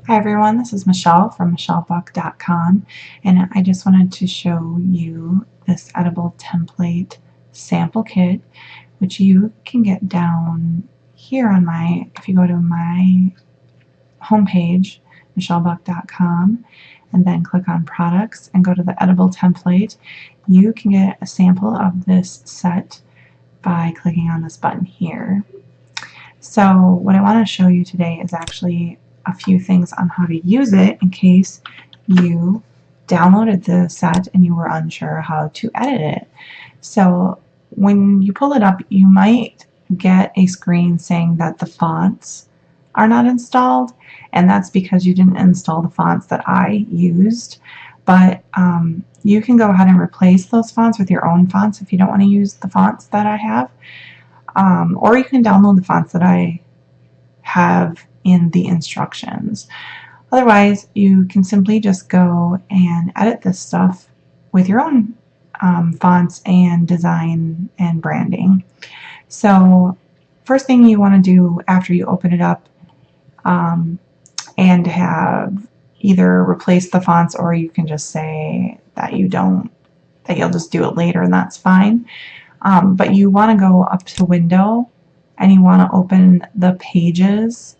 Hi everyone, this is Michelle from michellebuck.com, and I just wanted to show you this edible template sample kit, which you can get down here on if you go to my homepage, michellebuck.com, and then click on products and go to the edible template. You can get a sample of this set by clicking on this button here. So what I want to show you today is actually a few things on how to use it in case you downloaded the set and you were unsure how to edit it. So when you pull it up, you might get a screen saying that the fonts are not installed, and that's because you didn't install the fonts that I used. But you can go ahead and replace those fonts with your own fonts if you don't want to use the fonts that I have. Or you can download the fonts that I have in the instructions. Otherwise, you can simply just go and edit this stuff with your own fonts and design and branding. So first thing you want to do after you open it up and have either replace the fonts, or you can just say that you'll just do it later, and that's fine. But you want to go up to Window and you want to open the Pages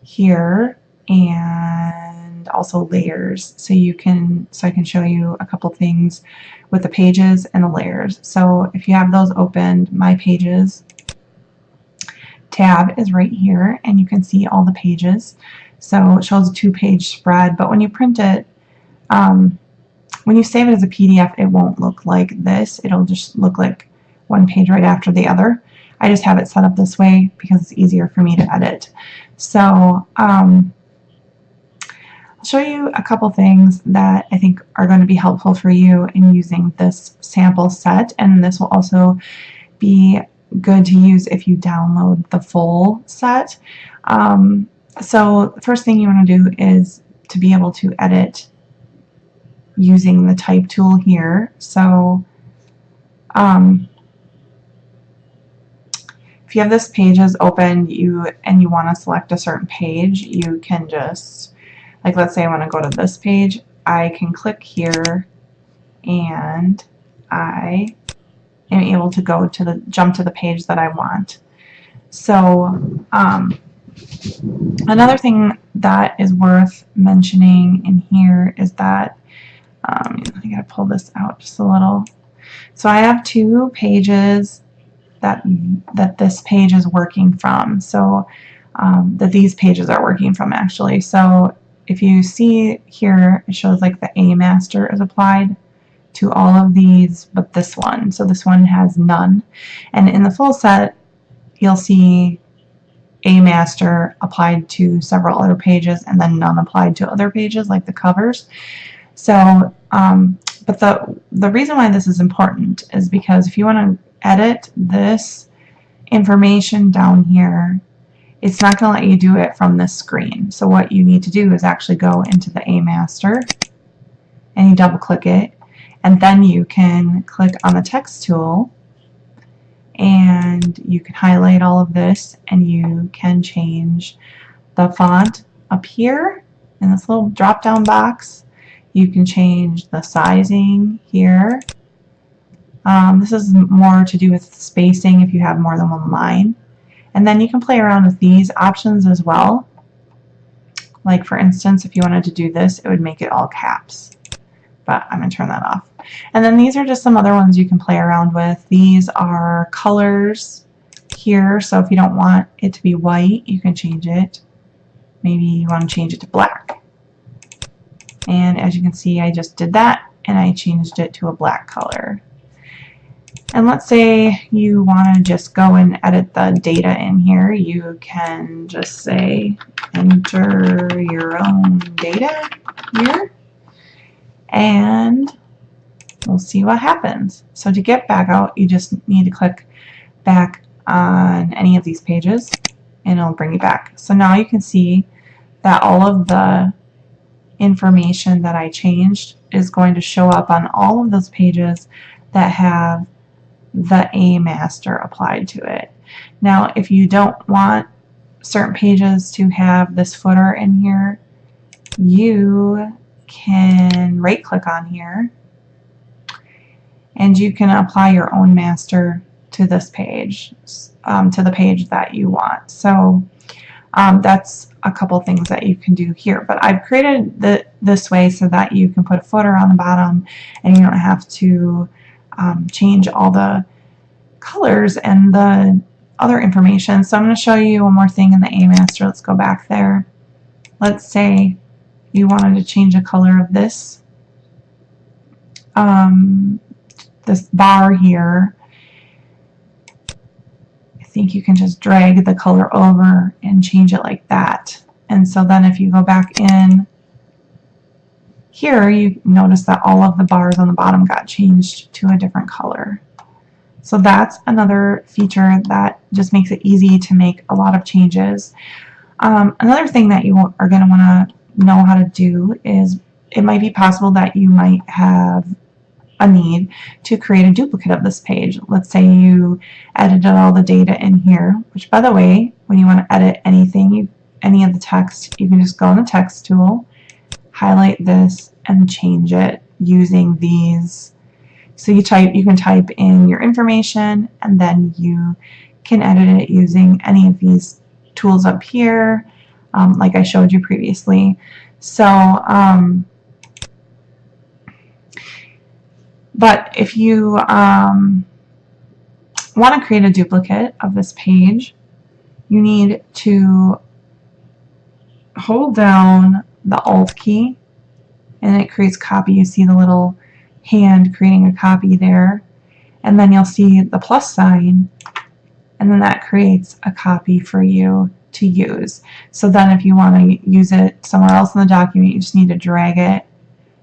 here and also Layers, so I can show you a couple things with the Pages and the Layers. So if you have those opened, My Pages tab is right here, and you can see all the pages. So it shows a 2-page spread, but when you print it, when you save it as a PDF, it won't look like this. It'll just look like one page right after the other. I just have it set up this way because it's easier for me to edit. So I'll show you a couple things that I think are going to be helpful for you in using this sample set, and this will also be good to use if you download the full set. So the first thing you want to do is to be able to edit using the type tool here. So if you have this Pages open and you want to select a certain page, you can just, like, let's say I want to go to this page, I can click here and I am able to go to jump to the page that I want. So another thing that is worth mentioning in here is that I gotta pull this out just a little. So I have 2 pages that this page is working from. So that these pages are working from, actually. So if you see here, it shows like the A master is applied to all of these, but this one. So this one has none. And in the full set, you'll see A master applied to several other pages and then none applied to other pages, like the covers. So, but the reason why this is important is because if you want to edit this information down here, it's not going to let you do it from this screen. So what you need to do is actually go into the A master and you double click it, and then you can click on the text tool and you can highlight all of this, and you can change the font up here in this little drop down box. You can change the sizing here. This is more to do with spacing if you have more than one line. And then you can play around with these options as well. Like, for instance, if you wanted to do this, it would make it all caps. But I'm going to turn that off. And then these are just some other ones you can play around with. These are colors here. So if you don't want it to be white, you can change it. Maybe you want to change it to black. And as you can see, I just did that, and I changed it to a black color. And let's say you want to just go and edit the data in here. You can just say, enter your own data here, and we'll see what happens. So to get back out, you just need to click back on any of these pages, and it'll bring you back. So now you can see that all of the information that I changed is going to show up on all of those pages that have the A master applied to it. Now, if you don't want certain pages to have this footer in here, you can right click on here and you can apply your own master to this page, to the page that you want. So that's a couple things that you can do here, but I've created this way so that you can put a footer on the bottom and you don't have to change all the colors and the other information. So I'm going to show you one more thing in the A master. Let's go back there. Let's say you wanted to change the color of this this bar here. I think you can just drag the color over and change it like that. And so then if you go back in here, you notice that all of the bars on the bottom got changed to a different color. So that's another feature that just makes it easy to make a lot of changes. Another thing that you are going to want to know how to do is it might be possible that you might have a need to create a duplicate of this page. Let's say you edited all the data in here, which by the way, when you want to edit anything, any of the text, you can just go in the text tool, highlight this, and change it using these. So you can type in your information and then you can edit it using any of these tools up here, like I showed you previously. So but if you want to create a duplicate of this page, you need to hold down the Alt key and it creates copy. You see the little hand creating a copy there, and then you'll see the plus sign, and then that creates a copy for you to use. So then if you want to use it somewhere else in the document, you just need to drag it.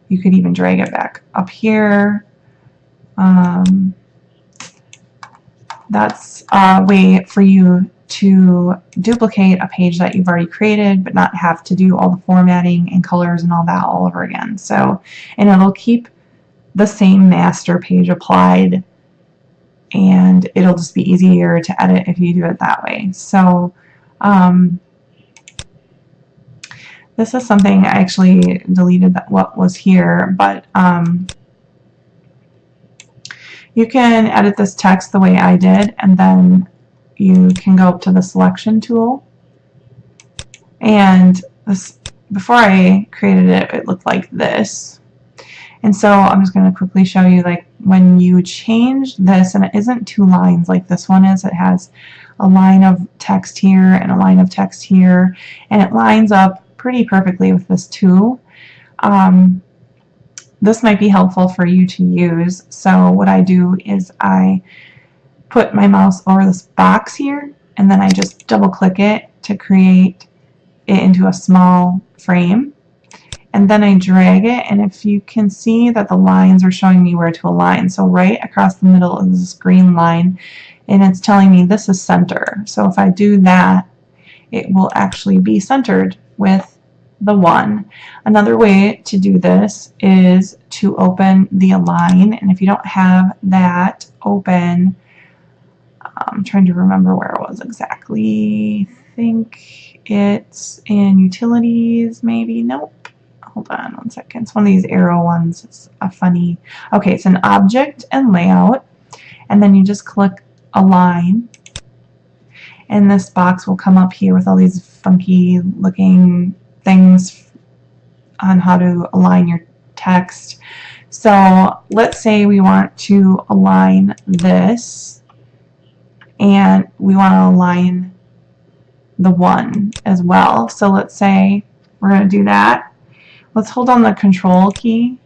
You could even drag it back up here. That's a way for you to duplicate a page that you've already created but not have to do all the formatting and colors and all that all over again. So, and it'll keep the same master page applied and it'll just be easier to edit if you do it that way. So this is something I actually deleted what was here, but you can edit this text the way I did, and then you can go up to the selection tool. And this, before I created it, it looked like this. And so I'm just going to quickly show you, like, when you change this, and it isn't two lines like this one is, it has a line of text here and a line of text here, and it lines up pretty perfectly with this tool. This might be helpful for you to use. So what I do is I put my mouse over this box here, and then I just double click it to create it into a small frame. And then I drag it, and if you can see that the lines are showing me where to align. So right across the middle is this green line, and it's telling me this is center. So if I do that, it will actually be centered with the 1. Another way to do this is to open the align, and if you don't have that open, I'm trying to remember where it was exactly. I think it's in utilities, maybe. Nope. Hold on one second. It's one of these arrow ones. It's a funny. Okay, it's an object and layout, and then you just click align, and this box will come up here with all these funky looking things on how to align your text. So let's say we want to align this, and we want to align the 1 as well. So let's say we're going to do that. Let's hold on the control key,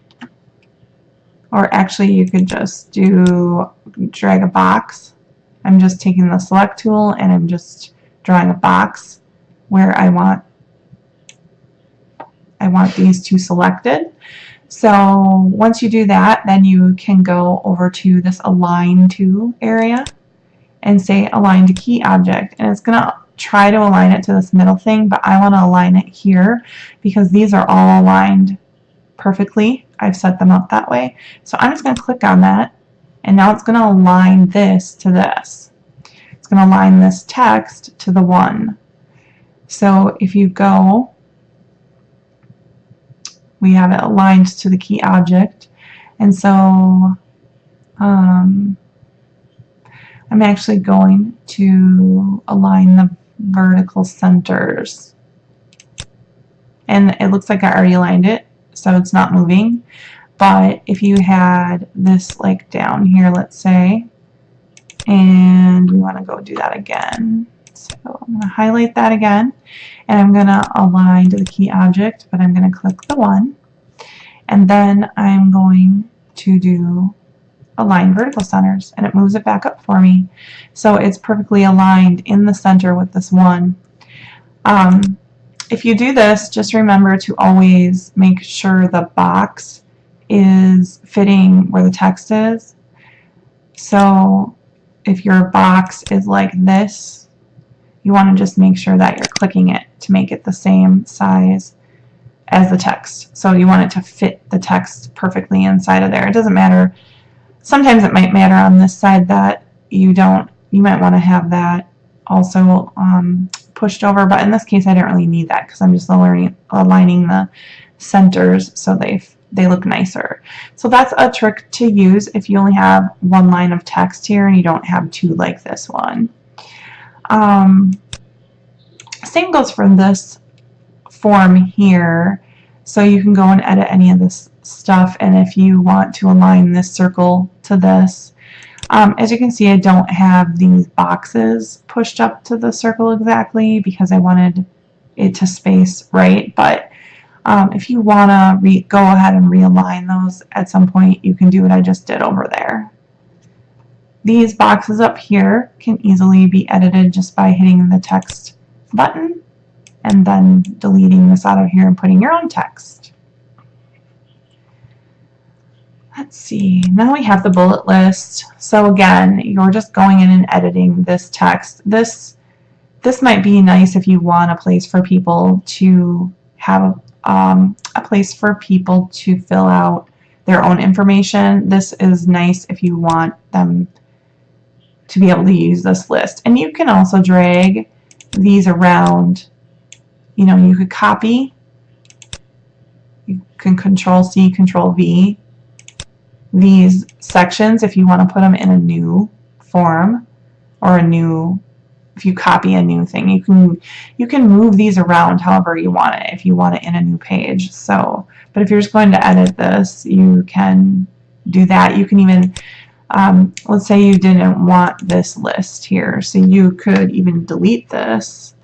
or actually you could just drag a box. I'm just taking the select tool and I'm just drawing a box where I want these two selected. So once you do that, then you can go over to this align to area and say align to key object, and it's going to try to align it to this middle thing, but I want to align it here because these are all aligned perfectly. I've set them up that way. So I'm just going to click on that, and now it's going to align this to this. It's going to align this text to the 1. So if you go, we have it aligned to the key object, and so I'm actually going to align the vertical centers, and it looks like I already aligned it, so it's not moving. But if you had this like down here, let's say, and we want to go do that again, so I'm going to highlight that again, and I'm going to align to the key object, but I'm going to click the 1, and then I'm going to do align vertical centers, and it moves it back up for me. So it's perfectly aligned in the center with this 1. If you do this, just remember to always make sure the box is fitting where the text is. So if your box is like this, you want to just make sure that you're clicking it to make it the same size as the text. So you want it to fit the text perfectly inside of there. It doesn't matter. Sometimes it might matter on this side that you might want to have that also pushed over, but in this case I don't really need that because I'm just aligning the centers so they look nicer. So that's a trick to use if you only have one line of text here and you don't have two like this one. Same goes for this form here. So you can go and edit any of this stuff, and if you want to align this circle to this, as you can see, I don't have these boxes pushed up to the circle exactly because I wanted it to space right, but if you want to go ahead and realign those at some point, you can do what I just did over there. These boxes up here can easily be edited just by hitting the text button and then deleting this out of here and putting your own text. Let's see, now we have the bullet list. So again, you're just going in and editing this text. This might be nice if you want a place for people to have a place for people to fill out their own information. This is nice if you want them to be able to use this list. And you can also drag these around. You know, you could copy, you can Control-C, Control-V these sections if you want to put them in a new form or if you copy a new thing, you can move these around however you want it if you want it in a new page. So, but if you're just going to edit this, you can do that. You can even let's say you didn't want this list here, so you could even delete this.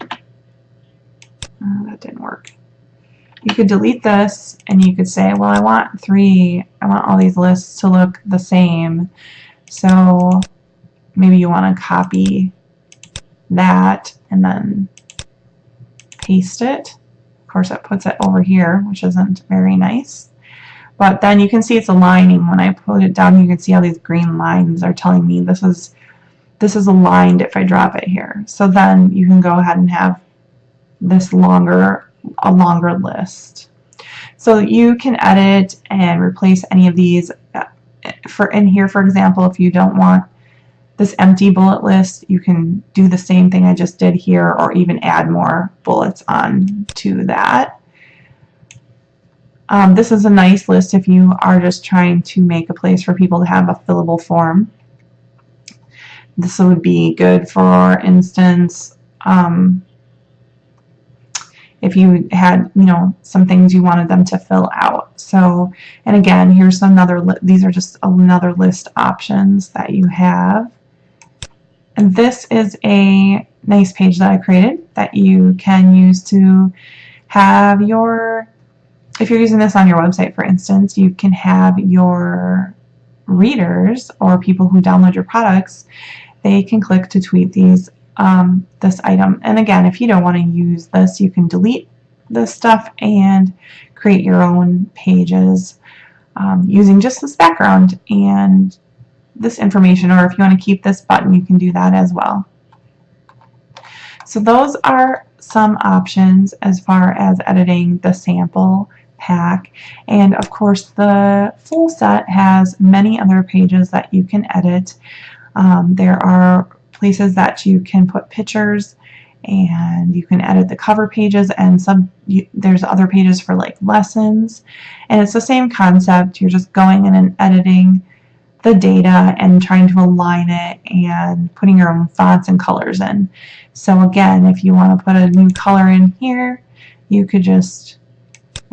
That didn't work. You could delete this and you could say, well, I want all these lists to look the same. So maybe you want to copy that and then paste it. Of course, it puts it over here, which isn't very nice. But then you can see it's aligning. When I put it down, you can see how these green lines are telling me this is aligned if I drop it here. So then you can go ahead and have this a longer list. So you can edit and replace any of these. In here, for example, if you don't want this empty bullet list, you can do the same thing I just did here, or even add more bullets on to that. This is a nice list if you are just trying to make a place for people to have a fillable form. This would be good, for instance, if you had, some things you wanted them to fill out. So, and again, here's these are just another list options that you have. And this is a nice page that I created that you can use to have if you're using this on your website, for instance, you can have your readers or people who download your products, they can click to tweet this item. And again, if you don't want to use this, you can delete this stuff and create your own pages using just this background and this information, or if you want to keep this button, you can do that as well. So those are some options as far as editing the sample pack, and of course the full set has many other pages that you can edit. There are places that you can put pictures and you can edit the cover pages, and there's other pages for like lessons, and it's the same concept. You're just going in and editing the data and trying to align it and putting your own fonts and colors in. So again, if you want to put a new color in here, you could just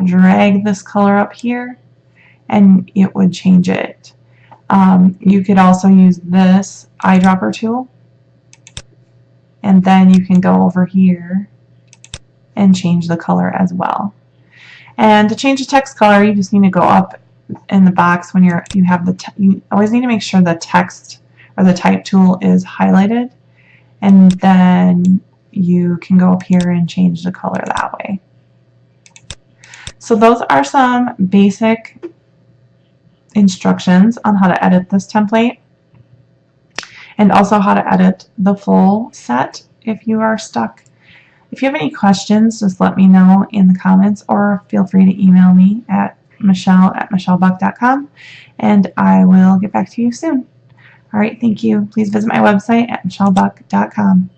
drag this color up here and it would change it. You could also use this eyedropper tool, and then you can go over here and change the color as well. And to change the text color, you just need to go up in the box when you have you always need to make sure the text or the type tool is highlighted, and then you can go up here and change the color that way. So those are some basic instructions on how to edit this template, and also how to edit the full set if you are stuck. If you have any questions, just let me know in the comments, or feel free to email me at michelle@michellebuck.com, and I will get back to you soon. All right, thank you. Please visit my website at michellebuck.com.